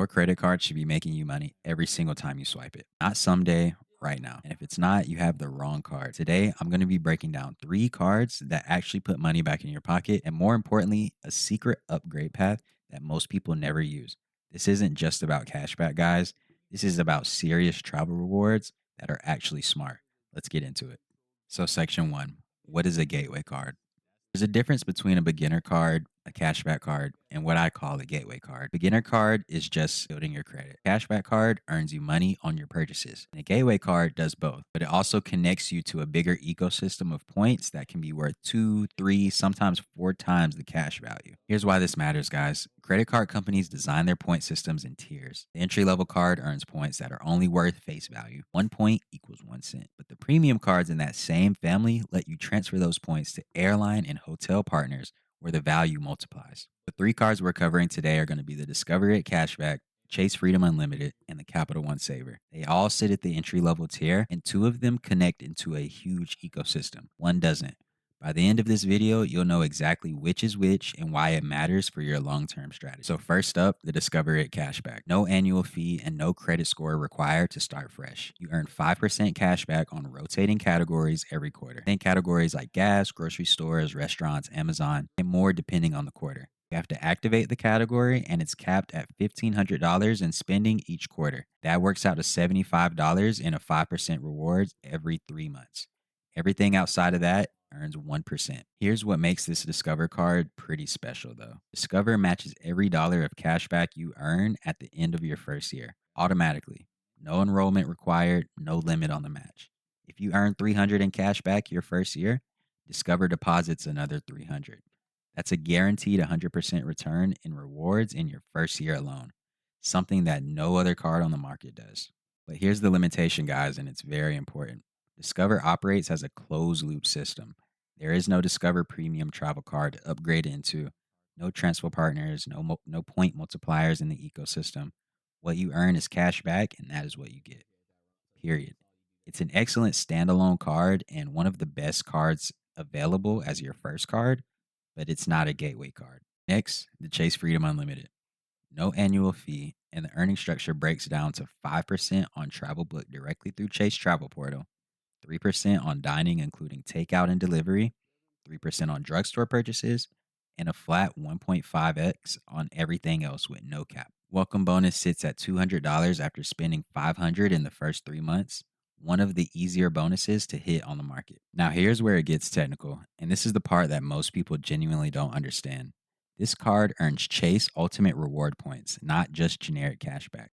Your credit card should be making you money every single time you swipe it, not someday, right now. And if it's not, you have the wrong card. Today, I'm going to be breaking down 3 cards that actually put money back in your pocket, and more importantly, a secret upgrade path that most people never use. This isn't just about cashback, guys. This is about serious travel rewards that are actually smart. Let's get into it. So, section one, what is a gateway card? There's a difference between a beginner card, a cashback card, and what I call a gateway card. Beginner card is just building your credit. Cashback card earns you money on your purchases. And a gateway card does both, but it also connects you to a bigger ecosystem of points that can be worth 2, 3, sometimes 4 times the cash value. Here's why this matters, guys. Credit card companies design their point systems in tiers. The entry level card earns points that are only worth face value. 1 point equals 1 cent. But the premium cards in that same family let you transfer those points to airline and hotel partners where the value multiplies. The 3 cards we're covering today are going to be the Discover It Cashback, Chase Freedom Unlimited, and the Capital One Savor. They all sit at the entry level tier, and 2 of them connect into a huge ecosystem. One doesn't. By the end of this video, you'll know exactly which is which and why it matters for your long-term strategy. So first up, the Discover It Cashback. No annual fee and no credit score required to start fresh. You earn 5% cashback on rotating categories every quarter. Think categories like gas, grocery stores, restaurants, Amazon, and more depending on the quarter. You have to activate the category, and it's capped at $1,500 in spending each quarter. That works out to $75 in a 5% rewards every 3 months. Everything outside of that earns 1%. Here's what makes this Discover card pretty special though. Discover matches every dollar of cashback you earn at the end of your first year, automatically. No enrollment required, no limit on the match. If you earn $300 in cashback your first year, Discover deposits another $300. That's a guaranteed 100% return in rewards in your first year alone, something that no other card on the market does. But here's the limitation, guys, and it's very important. Discover operates as a closed loop system. There is no Discover Premium travel card to upgrade into, no transfer partners, no point multipliers in the ecosystem. What you earn is cash back, and that is what you get. Period. It's an excellent standalone card and one of the best cards available as your first card, but it's not a gateway card. Next, the Chase Freedom Unlimited. No annual fee, and the earning structure breaks down to 5% on travel booked directly through Chase Travel Portal, 3% on dining, including takeout and delivery, 3% on drugstore purchases, and a flat 1.5x on everything else with no cap. Welcome bonus sits at $200 after spending $500 in the first 3 months, one of the easier bonuses to hit on the market. Now, here's where it gets technical, and this is the part that most people genuinely don't understand. This card earns Chase Ultimate Reward points, not just generic cashback.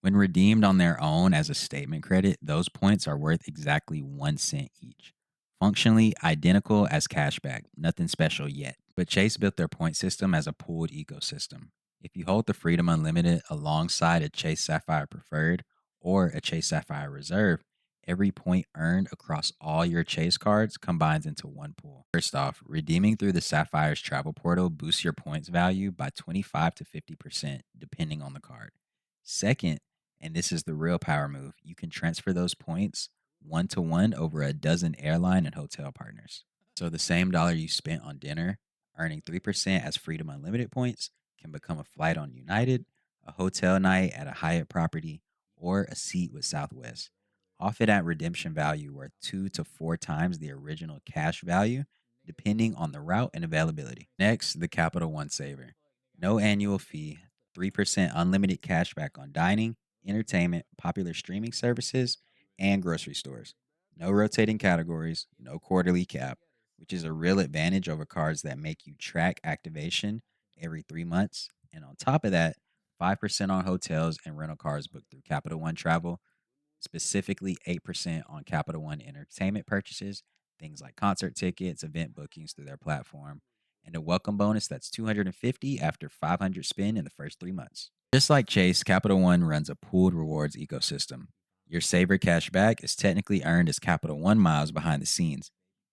When redeemed on their own as a statement credit, those points are worth exactly 1 cent each. Functionally identical as cashback, nothing special yet. But Chase built their point system as a pooled ecosystem. If you hold the Freedom Unlimited alongside a Chase Sapphire Preferred or a Chase Sapphire Reserve, every point earned across all your Chase cards combines into one pool. First off, redeeming through the Sapphire's travel portal boosts your points value by 25 to 50% depending on the card. Second, and this is the real power move, you can transfer those points 1-to-1 over a dozen airline and hotel partners. So the same dollar you spent on dinner, earning 3% as Freedom Unlimited points, can become a flight on United, a hotel night at a Hyatt property, or a seat with Southwest, often at redemption value worth 2 to 4 times the original cash value, depending on the route and availability. Next, the Capital One Savor. No annual fee, 3% unlimited cashback on dining, entertainment, popular streaming services, and grocery stores. No rotating categories, no quarterly cap, which is a real advantage over cards that make you track activation every 3 months. And on top of that, 5% on hotels and rental cars booked through Capital One Travel, specifically 8% on Capital One entertainment purchases, things like concert tickets, event bookings through their platform, and a welcome bonus that's $250 after $500 spend in the first 3 months. Just like Chase, Capital One runs a pooled rewards ecosystem. Your Savor cash back is technically earned as Capital One miles behind the scenes.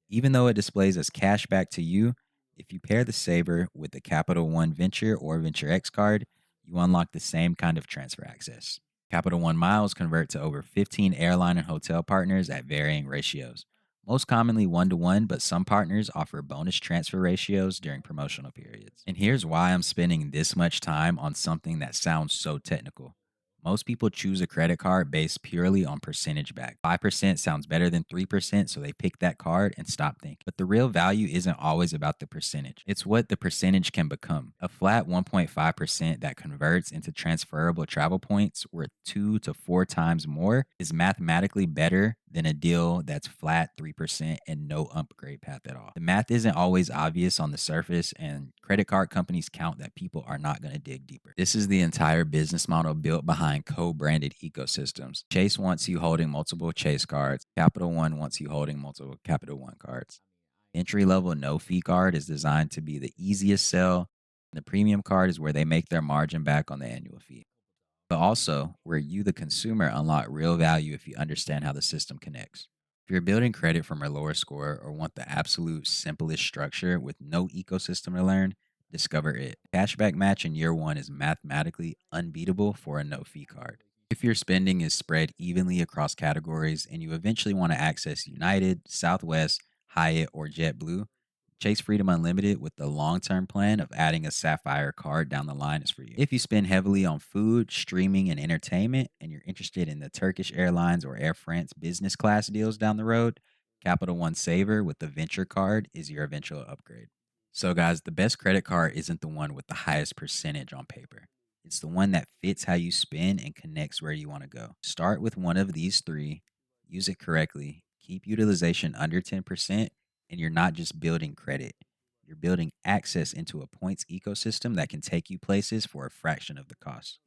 Even though it displays as cash back to you, if you pair the Savor with the Capital One Venture or Venture X card, you unlock the same kind of transfer access. Capital One miles convert to over 15 airline and hotel partners at varying ratios. Most commonly one to one, but some partners offer bonus transfer ratios during promotional periods. And here's why I'm spending this much time on something that sounds so technical. Most people choose a credit card based purely on percentage back. 5% sounds better than 3%, so they pick that card and stop thinking. But the real value isn't always about the percentage, it's what the percentage can become. A flat 1.5% that converts into transferable travel points worth 2 to 4 times more is mathematically better than a deal that's flat 3% and no upgrade path at all. The math isn't always obvious on the surface, and credit card companies count that people are not going to dig deeper. This is the entire business model built behind co branded ecosystems. Chase wants you holding multiple Chase cards, Capital One wants you holding multiple Capital One cards. Entry level no fee card is designed to be the easiest sell. The premium card is where they make their margin back on the annual fee, but also where you, the consumer, unlock real value if you understand how the system connects. If you're building credit from a lower score or want the absolute simplest structure with no ecosystem to learn, discover it. Cashback match in year one is mathematically unbeatable for a no fee card. If your spending is spread evenly across categories and you eventually want to access United, Southwest, Hyatt, or JetBlue, Chase Freedom Unlimited with the long term plan of adding a Sapphire card down the line is for you. If you spend heavily on food, streaming, and entertainment, and you're interested in the Turkish Airlines or Air France business class deals down the road, Capital One Savor with the Venture card is your eventual upgrade. So, guys, the best credit card isn't the one with the highest percentage on paper. It's the one that fits how you spend and connects where you want to go. Start with one of these three, use it correctly, keep utilization under 10%, and you're not just building credit. You're building access into a points ecosystem that can take you places for a fraction of the cost.